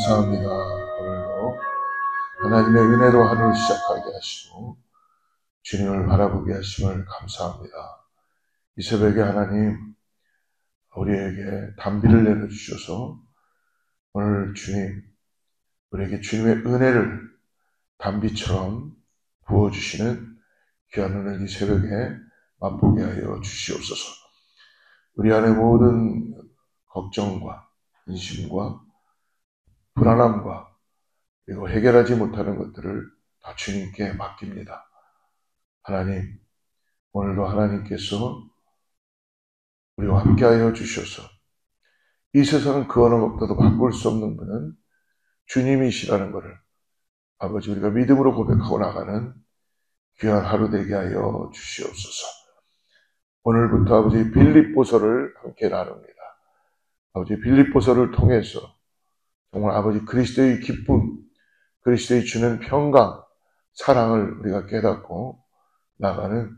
감사합니다. 오늘도 하나님의 은혜로 하루를 시작하게 하시고 주님을 바라보게 하심을 감사합니다. 이 새벽에 하나님 우리에게 단비를 내려주셔서 오늘 주님 우리에게 주님의 은혜를 단비처럼 부어주시는 귀한 은혜를 이 새벽에 맛보게 하여 주시옵소서. 우리 안에 모든 걱정과 근심과 불안함과 그리고 해결하지 못하는 것들을 다 주님께 맡깁니다. 하나님, 오늘도 하나님께서 우리와 함께하여 주셔서 이 세상은 그 어느 것보다도 바꿀 수 없는 분은 주님이시라는 것을 아버지 우리가 믿음으로 고백하고 나가는 귀한 하루 되게 하여 주시옵소서. 오늘부터 아버지 빌립보서를 함께 나눕니다. 아버지 빌립보서를 통해서 정말 아버지 그리스도의 기쁨, 그리스도의 주는 평강, 사랑을 우리가 깨닫고 나가는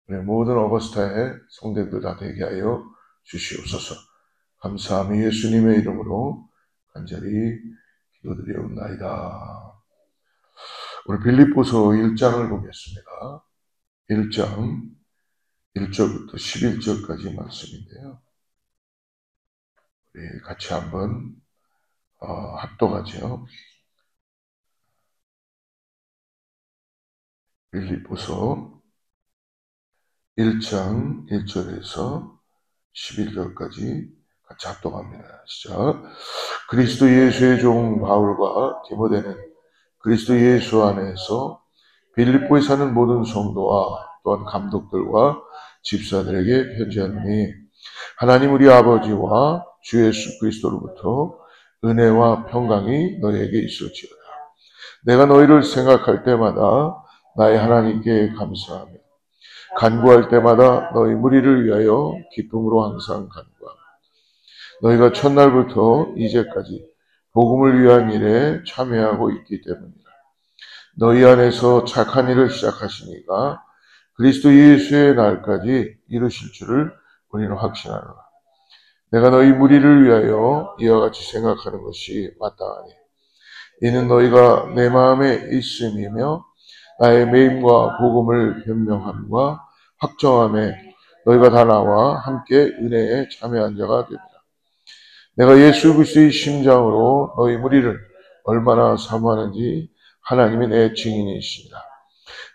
우리 모든 어거스타의 성도들 다 되게 하여 주시옵소서. 감사함이 예수님의 이름으로 간절히 기도드리옵나이다. 오늘 빌립보서 1장을 보겠습니다. 1장 1절부터 11절까지 말씀인데요. 우리 같이 한번 합독하죠. 빌립보서 1장 1절에서 11절까지 같이 합독합니다. 시작. 그리스도 예수의 종 바울과 디모데는 그리스도 예수 안에서 빌립보에 사는 모든 성도와 또한 감독들과 집사들에게 편지하노니 하나님 우리 아버지와 주 예수 그리스도로부터 은혜와 평강이 너희에게 있을지어다. 내가 너희를 생각할 때마다 나의 하나님께 감사하며 간구할 때마다 너희 무리를 위하여 기쁨으로 항상 간구하며 너희가 첫날부터 이제까지 복음을 위한 일에 참여하고 있기 때문이다. 너희 안에서 착한 일을 시작하시니까 그리스도 예수의 날까지 이루실 줄을 우리는 확신하노라. 내가 너희 무리를 위하여 이와 같이 생각하는 것이 마땅하니 이는 너희가 내 마음에 있음이며 나의 매임과 복음을 변명함과 확정함에 너희가 다 나와 함께 은혜에 참여한 자가 됩니다. 내가 예수 그리스도의 심장으로 너희 무리를 얼마나 사모하는지 하나님이 내 증인이시니라.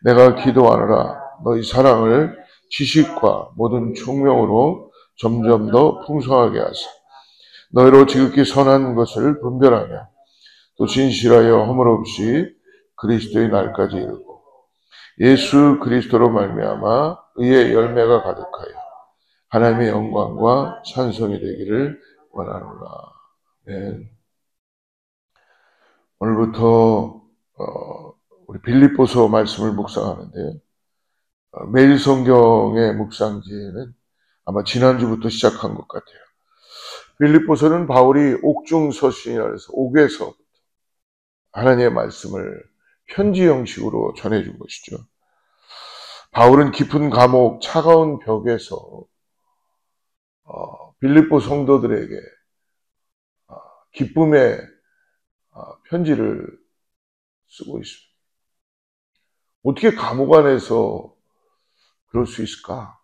내가 기도하노라 너희 사랑을 지식과 모든 총명으로 점점 더 풍성하게 하사 너희로 지극히 선한 것을 분별하며 또 진실하여 허물 없이 그리스도의 날까지 이르고 예수 그리스도로 말미암아 의의 열매가 가득하여 하나님의 영광과 찬송이 되기를 원하노라. 네. 오늘부터 우리 빌립보서 말씀을 묵상하는데 매일 성경의 묵상지에는 아마 지난주부터 시작한 것 같아요. 빌립보서는 바울이 옥중서신이라 해서 옥에서 하나님의 말씀을 편지 형식으로 전해준 것이죠. 바울은 깊은 감옥, 차가운 벽에서 빌립보 성도들에게 기쁨의 편지를 쓰고 있습니다. 어떻게 감옥 안에서 그럴 수 있을까?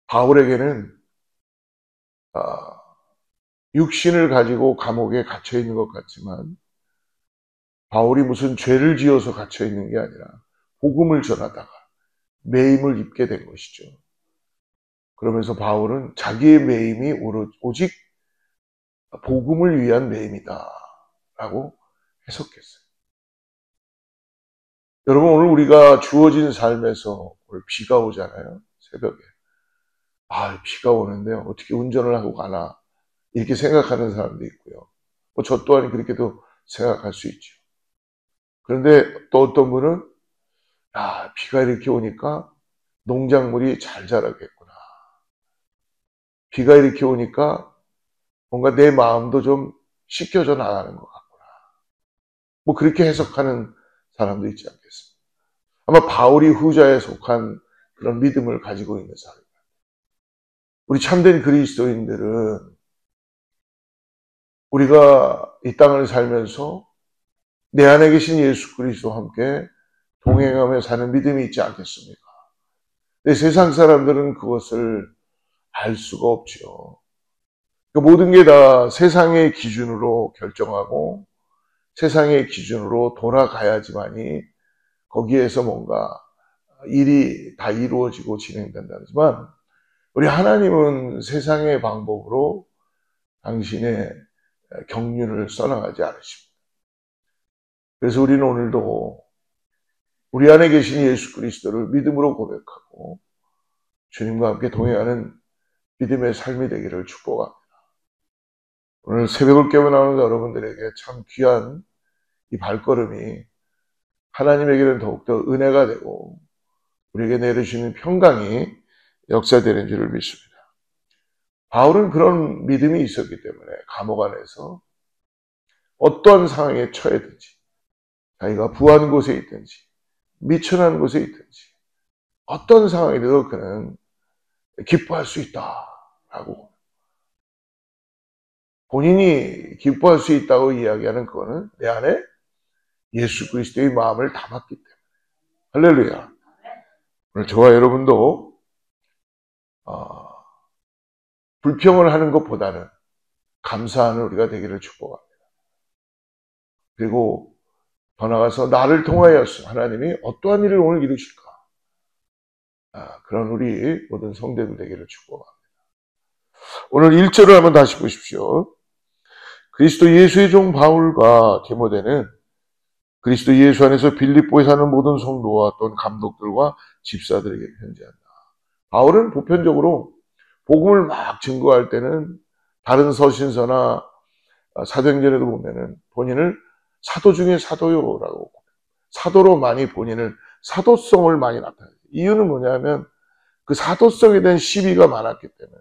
바울에게는 육신을 가지고 감옥에 갇혀 있는 것 같지만 바울이 무슨 죄를 지어서 갇혀 있는 게 아니라 복음을 전하다가 매임을 입게 된 것이죠. 그러면서 바울은 자기의 매임이 오직 복음을 위한 매임이다 라고 해석했어요. 여러분 오늘 우리가 주어진 삶에서 오늘 비가 오잖아요. 새벽에. 비가 오는데 어떻게 운전을 하고 가나 이렇게 생각하는 사람도 있고요. 저 또한 그렇게도 생각할 수 있죠. 그런데 또 어떤 분은 비가 이렇게 오니까 농작물이 잘 자라겠구나. 비가 이렇게 오니까 뭔가 내 마음도 좀 씻겨져 나가는 것 같구나. 그렇게 해석하는 사람도 있지 않겠습니까? 아마 바울이 후자에 속한 그런 믿음을 가지고 있는 사람입니다. 우리 참된 그리스도인들은 우리가 이 땅을 살면서 내 안에 계신 예수 그리스도와 함께 동행하며 사는 믿음이 있지 않겠습니까? 근데 세상 사람들은 그것을 알 수가 없죠. 모든 게 다 세상의 기준으로 결정하고 세상의 기준으로 돌아가야지만이 거기에서 뭔가 일이 다 이루어지고 진행된다지만 우리 하나님은 세상의 방법으로 당신의 경륜을 써나가지 않으십니다. 그래서 우리는 오늘도 우리 안에 계신 예수 그리스도를 믿음으로 고백하고 주님과 함께 동행하는 믿음의 삶이 되기를 축복합니다. 오늘 새벽을 깨어나는 여러분들에게 참 귀한 이 발걸음이 하나님에게는 더욱더 은혜가 되고 우리에게 내려주시는 평강이 역사되는 줄을 믿습니다. 바울은 그런 믿음이 있었기 때문에 감옥 안에서 어떠한 상황에 처해든지 자기가 부한 곳에 있든지 미천한 곳에 있든지 어떤 상황이라도 그는 기뻐할 수 있다라고 본인이 기뻐할 수 있다고 이야기하는 그거는 내 안에 예수 그리스도의 마음을 담았기 때문에 할렐루야. 오늘 저와 여러분도 불평을 하는 것보다는 감사하는 우리가 되기를 축복합니다. 그리고 더 나아가서 나를 통하여서 하나님이 어떠한 일을 오늘 이루실까? 그런 우리 모든 성도들 되기를 축복합니다. 오늘 1절을 한번 다시 보십시오. 그리스도 예수의 종 바울과 디모데는 그리스도 예수 안에서 빌립보에 사는 모든 성도와 또는 감독들과 집사들에게 편지한다. 바울은 보편적으로 복음을 막 증거할 때는 다른 서신서나 사도행전에도 보면은 본인을 사도 중에 사도요라고 사도로 많이 본인을 사도성을 많이 나타내요. 이유는 뭐냐면 그 사도성에 대한 시비가 많았기 때문에.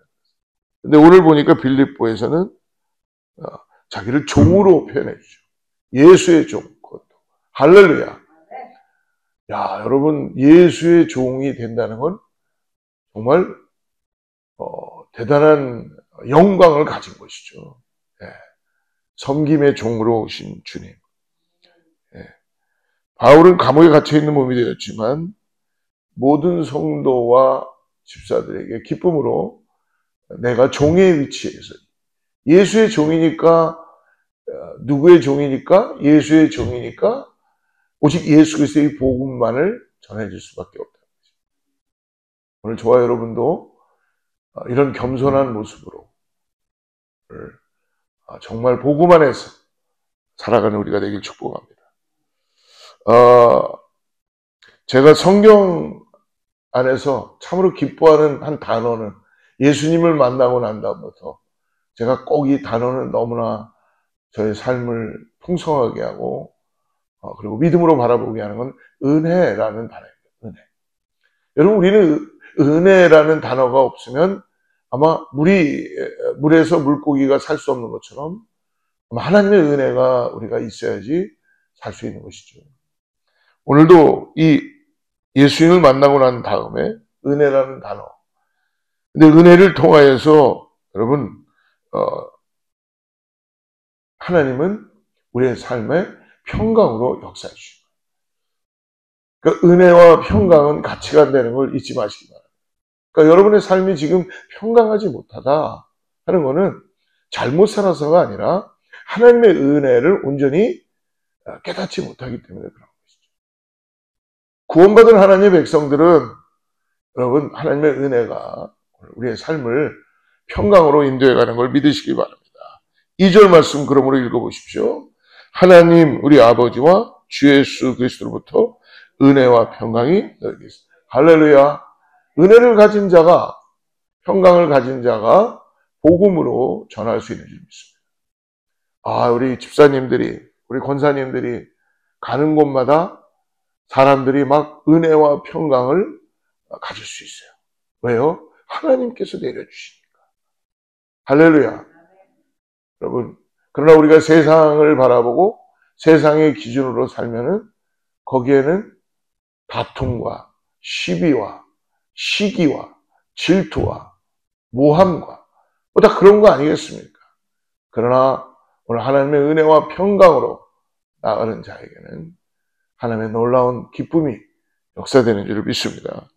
근데 오늘 보니까 빌립보에서는 자기를 종으로 표현해 주죠. 예수의 종. 그것도. 할렐루야. 야, 여러분 예수의 종이 된다는 건 정말 대단한 영광을 가진 것이죠. 예. 섬김의 종으로 오신 주님. 예. 바울은 감옥에 갇혀있는 몸이 되었지만 모든 성도와 집사들에게 기쁨으로 내가 종의 위치에서 예수의 종이니까 누구의 종이니까 예수의 종이니까 오직 예수 그리스도의 복음만을 전해줄 수밖에 없다는 거죠. 오늘 저와 여러분도 이런 겸손한 모습으로 정말 복음 안에서 살아가는 우리가 되길 축복합니다. 제가 성경 안에서 참으로 기뻐하는 한 단어는 예수님을 만나고 난 다음부터 제가 꼭 이 단어는 너무나 저의 삶을 풍성하게 하고 그리고 믿음으로 바라보게 하는 건 은혜라는 단어입니다. 은혜. 여러분 우리는 은혜라는 단어가 없으면 아마 물에서 물고기가 살 수 없는 것처럼 아마 하나님의 은혜가 우리가 있어야지 살 수 있는 것이죠. 오늘도 이 예수님을 만나고 난 다음에 은혜라는 단어. 근데 은혜를 통하여서 여러분 하나님은 우리의 삶에 평강으로 역사해 주십니다. 그러니까 은혜와 평강은 같이 간다는 걸 잊지 마시기 바랍니다. 그러니까 여러분의 삶이 지금 평강하지 못하다 하는 것은 잘못 살아서가 아니라 하나님의 은혜를 온전히 깨닫지 못하기 때문에 그런 것이죠. 구원받은 하나님의 백성들은 여러분 하나님의 은혜가 우리의 삶을 평강으로 인도해가는 걸 믿으시기 바랍니다. 2절 말씀 그러므로 읽어보십시오. 하나님 우리 아버지와 주 예수 그리스도로부터 은혜와 평강이 너에게 있습니다. 할렐루야. 은혜를 가진 자가 평강을 가진 자가 복음으로 전할 수 있는 줄 믿습니다. 우리 집사님들이 우리 권사님들이 가는 곳마다 사람들이 막 은혜와 평강을 가질 수 있어요. 왜요? 하나님께서 내려주시니까. 할렐루야. 여러분, 그러나 우리가 세상을 바라보고 세상의 기준으로 살면은 거기에는 다툼과 시비와 시기와 질투와 모함과 다 그런 거 아니겠습니까? 그러나 오늘 하나님의 은혜와 평강으로 나아가는 자에게는 하나님의 놀라운 기쁨이 역사되는 줄을 믿습니다.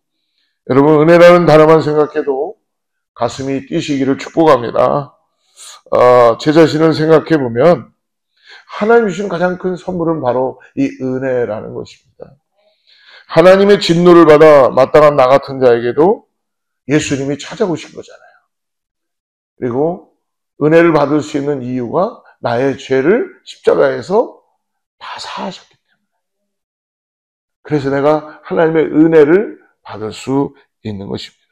여러분, 은혜라는 단어만 생각해도 가슴이 뛰시기를 축복합니다. 제 자신을 생각해 보면 하나님이 주신 가장 큰 선물은 바로 이 은혜라는 것입니다. 하나님의 진노를 받아 마땅한 나 같은 자에게도 예수님이 찾아오신 거잖아요. 그리고 은혜를 받을 수 있는 이유가 나의 죄를 십자가에서 다 사하셨기 때문에. 그래서 내가 하나님의 은혜를 받을 수 있는 것입니다.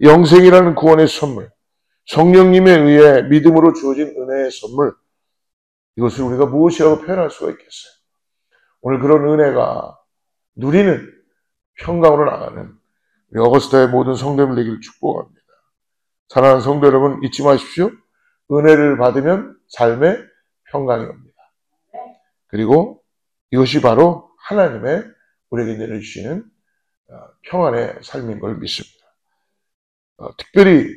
영생이라는 구원의 선물, 성령님에 의해 믿음으로 주어진 은혜의 선물, 이것을 우리가 무엇이라고 표현할 수가 있겠어요? 오늘 그런 은혜가 누리는 평강으로 나가는 우리 어거스타의 모든 성도님을 되기를 축복합니다. 사랑하는 성도 여러분, 잊지 마십시오. 은혜를 받으면 삶의 평강이 옵니다. 그리고 이것이 바로 하나님의 우리에게 내려주시는 평안의 삶인 걸 믿습니다. 특별히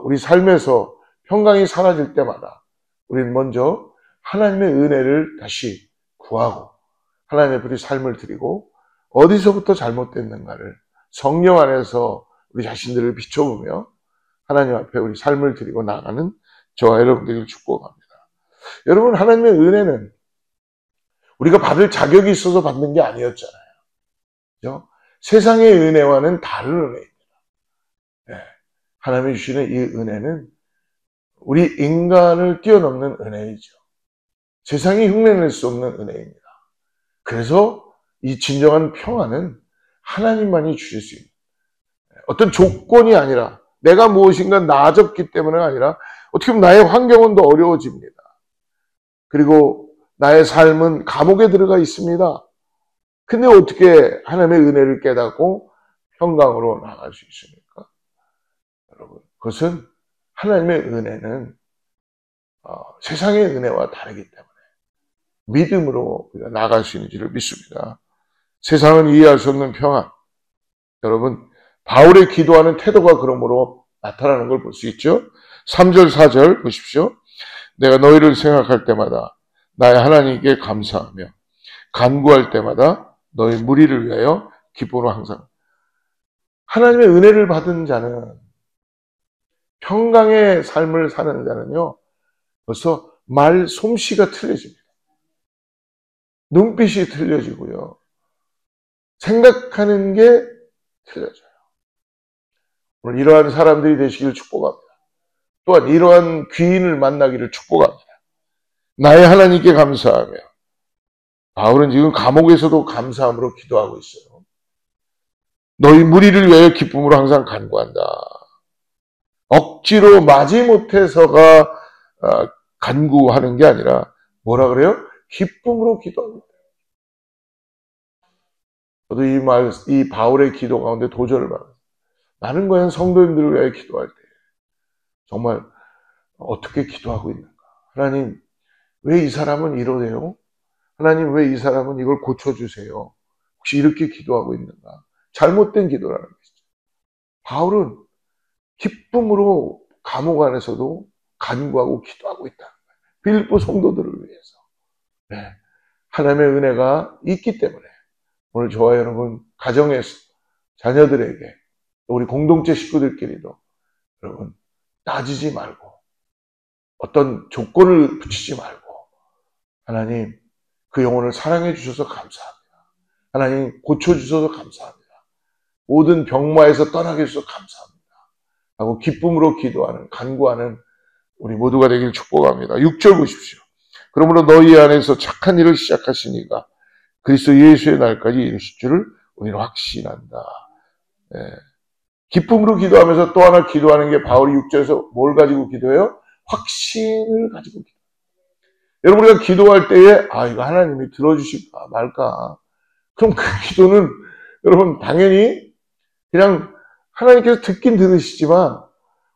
우리 삶에서 평강이 사라질 때마다 우리는 먼저 하나님의 은혜를 다시 구하고 하나님 앞에 우리 삶을 드리고 어디서부터 잘못됐는가를 성령 안에서 우리 자신들을 비춰보며 하나님 앞에 우리 삶을 드리고 나가는 저와 여러분들을 축복합니다. 여러분, 하나님의 은혜는 우리가 받을 자격이 있어서 받는 게 아니었잖아요. 그렇죠? 세상의 은혜와는 다른 은혜입니다. 네. 하나님이 주시는 이 은혜는 우리 인간을 뛰어넘는 은혜이죠. 세상이 흉내낼 수 없는 은혜입니다. 그래서 이 진정한 평안은 하나님만이 주실 수 있는, 어떤 조건이 아니라 내가 무엇인가 나아졌기 때문에 아니라 어떻게 보면 나의 환경은 더 어려워집니다. 그리고 나의 삶은 감옥에 들어가 있습니다. 근데 어떻게 하나님의 은혜를 깨닫고 평강으로 나아갈 수 있습니까? 여러분, 그것은 하나님의 은혜는 세상의 은혜와 다르기 때문에 믿음으로 우리가 나아갈 수 있는지를 믿습니다. 세상은 이해할 수 없는 평안. 여러분, 바울의 기도하는 태도가 그러므로 나타나는 걸 볼 수 있죠. 3절, 4절 보십시오. 내가 너희를 생각할 때마다 나의 하나님께 감사하며 간구할 때마다 너희 무리를 위하여 기쁨으로 항상. 하나님의 은혜를 받은 자는, 평강의 삶을 사는 자는요, 벌써 말 솜씨가 틀려집니다. 눈빛이 틀려지고요. 생각하는 게 틀려져요. 오늘 이러한 사람들이 되시기를 축복합니다. 또한 이러한 귀인을 만나기를 축복합니다. 나의 하나님께 감사하며, 바울은 지금 감옥에서도 감사함으로 기도하고 있어요. 너희 무리를 위하여 기쁨으로 항상 간구한다. 억지로 마지못해서가 간구하는 게 아니라 뭐라 그래요? 기쁨으로 기도합니다. 저도 이 바울의 기도 가운데 도전을 받았어요. 나는 과연 성도님들을 위하여 기도할 때 정말 어떻게 기도하고 있는가? 하나님, 왜 이 사람은 이러네요? 하나님, 왜 이 사람은 이걸 고쳐주세요? 혹시 이렇게 기도하고 있는가? 잘못된 기도라는 것이죠. 바울은 기쁨으로 감옥 안에서도 간구하고 기도하고 있다. 빌립보 성도들을 위해서. 네. 하나님의 은혜가 있기 때문에 오늘 저와 여러분 가정에서 자녀들에게, 우리 공동체 식구들끼리도 여러분 따지지 말고 어떤 조건을 붙이지 말고 하나님, 그 영혼을 사랑해 주셔서 감사합니다. 하나님, 고쳐주셔서 감사합니다. 모든 병마에서 떠나게 해주셔서 감사합니다. 하고 기쁨으로 기도하는, 간구하는 우리 모두가 되길 축복합니다. 6절 보십시오. 그러므로 너희 안에서 착한 일을 시작하시니가 그리스도 예수의 날까지 이루실 줄을 우리는 확신한다. 네. 기쁨으로 기도하면서 또 하나 기도하는 게 바울이 6절에서 뭘 가지고 기도해요? 확신을 가지고 기도해요. 여러분, 우리가 기도할 때에 이거 하나님이 들어주실까 말까, 그럼 그 기도는 여러분 당연히 그냥 하나님께서 듣긴 들으시지만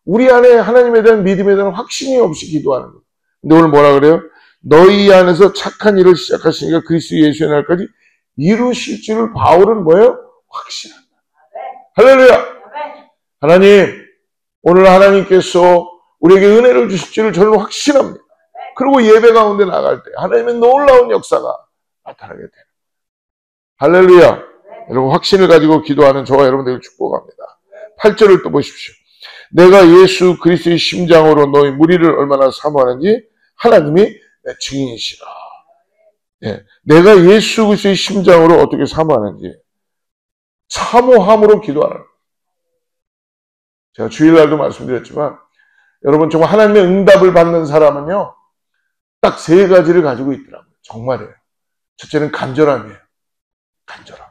우리 안에 하나님에 대한 믿음에 대한 확신이 없이 기도하는 거예요. 근데 오늘 뭐라 그래요? 너희 안에서 착한 일을 시작하시니까 그리스도 예수의 날까지 이루실 줄을 바울은 뭐예요? 확신한다. 할렐루야! 하나님, 오늘 하나님께서 우리에게 은혜를 주실 줄을 저는 확신합니다. 그리고 예배 가운데 나갈 때 하나님의 놀라운 역사가 나타나게 돼요. 할렐루야. 여러분 확신을 가지고 기도하는 저와 여러분들을 축복합니다. 8절을 또 보십시오. 내가 예수 그리스도의 심장으로 너희 무리를 얼마나 사모하는지 하나님이 내 증인이시라. 예, 내가 예수 그리스도의 심장으로 어떻게 사모하는지 사모함으로 기도하는. 제가 주일날도 말씀드렸지만 여러분 정말 하나님의 응답을 받는 사람은요 딱 세 가지를 가지고 있더라고요. 정말이에요. 첫째는 간절함이에요. 간절함.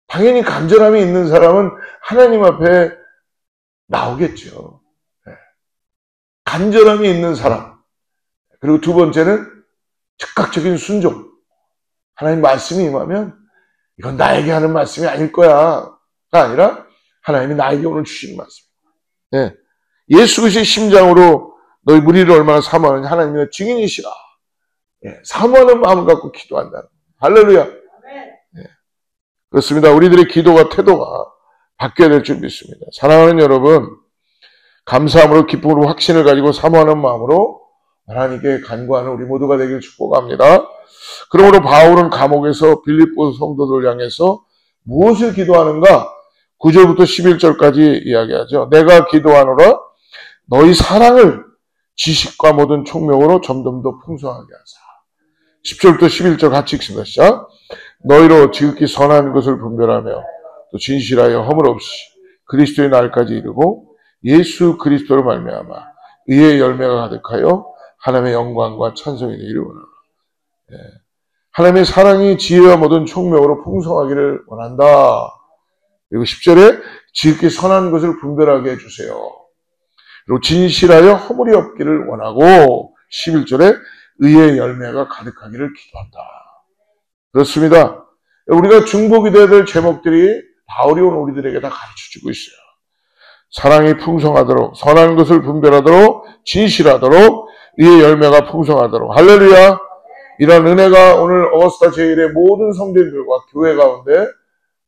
당연히 간절함이 있는 사람은 하나님 앞에 나오겠죠. 네. 간절함이 있는 사람. 그리고 두 번째는 즉각적인 순종. 하나님 말씀이 임하면 이건 나에게 하는 말씀이 아닐 거야가 아니라 하나님이 나에게 오늘 주시는 말씀. 네. 예수 그리스도의 심장으로 너희 무리를 얼마나 사모하는지 하나님의 증인이시라. 네. 사모하는 마음을 갖고 기도한다. 할렐루야. 네. 그렇습니다. 우리들의 기도가 태도가 바뀌어야 될 줄 믿습니다. 사랑하는 여러분, 감사함으로 기쁨으로 확신을 가지고 사모하는 마음으로 하나님께 간구하는 우리 모두가 되길 축복합니다. 그러므로 바울은 감옥에서 빌립보 성도들 향해서 무엇을 기도하는가? 9절부터 11절까지 이야기하죠. 내가 기도하노라 너희 사랑을 지식과 모든 총명으로 점점 더 풍성하게 하사. 10절부터 11절 같이 읽습니다. 시작. 너희로 지극히 선한 것을 분별하며 또 진실하여 허물 없이 그리스도의 날까지 이르고 예수 그리스도로 말미암아 의의 열매가 가득하여 하나님의 영광과 찬송이 이루어라. 예. 하나님의 사랑이 지혜와 모든 총명으로 풍성하기를 원한다. 그리고 10절에 지극히 선한 것을 분별하게 해주세요. 그리고 진실하여 허물이 없기를 원하고 11절에 의의 열매가 가득하기를 기도한다. 그렇습니다. 우리가 중보기도해야 될 제목들이 바울이 오늘 우리들에게 다 가르쳐주고 있어요. 사랑이 풍성하도록, 선한 것을 분별하도록, 진실하도록, 의의 열매가 풍성하도록. 할렐루야. 이런 은혜가 오늘 어거스타 제1의 모든 성도들과 교회 가운데,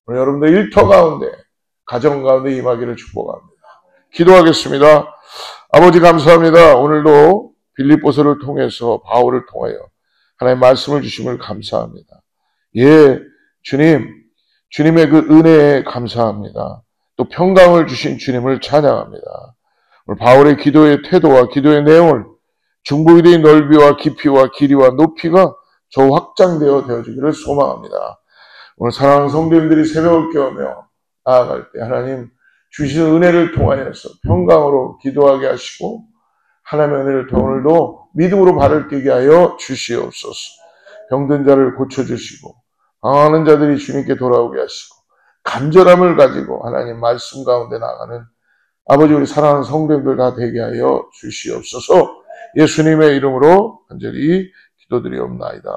오늘 여러분들 일터 가운데, 가정 가운데 임하기를 축복합니다. 기도하겠습니다. 아버지 감사합니다. 오늘도 빌립보서를 통해서 바울을 통하여 하나님의 말씀을 주심을 감사합니다. 예, 주님의 그 은혜에 감사합니다. 또 평강을 주신 주님을 찬양합니다. 오늘 바울의 기도의 태도와 기도의 내용을 중보기도의 넓이와 깊이와 길이와 높이가 저 확장되어 되어지기를 소망합니다. 오늘 사랑하는 성도님들이 새벽을 깨우며 나아갈 때 하나님 주시는 은혜를 통하여서 평강으로 기도하게 하시고 하나님의 은혜를 통해 오늘도 믿음으로 발을 뛰게 하여 주시옵소서. 병든 자를 고쳐주시고 방황하는 자들이 주님께 돌아오게 하시고 간절함을 가지고 하나님 말씀 가운데 나가는 아버지 우리 사랑하는 성도님들 다 되게 하여 주시옵소서. 예수님의 이름으로 간절히 기도드리옵나이다.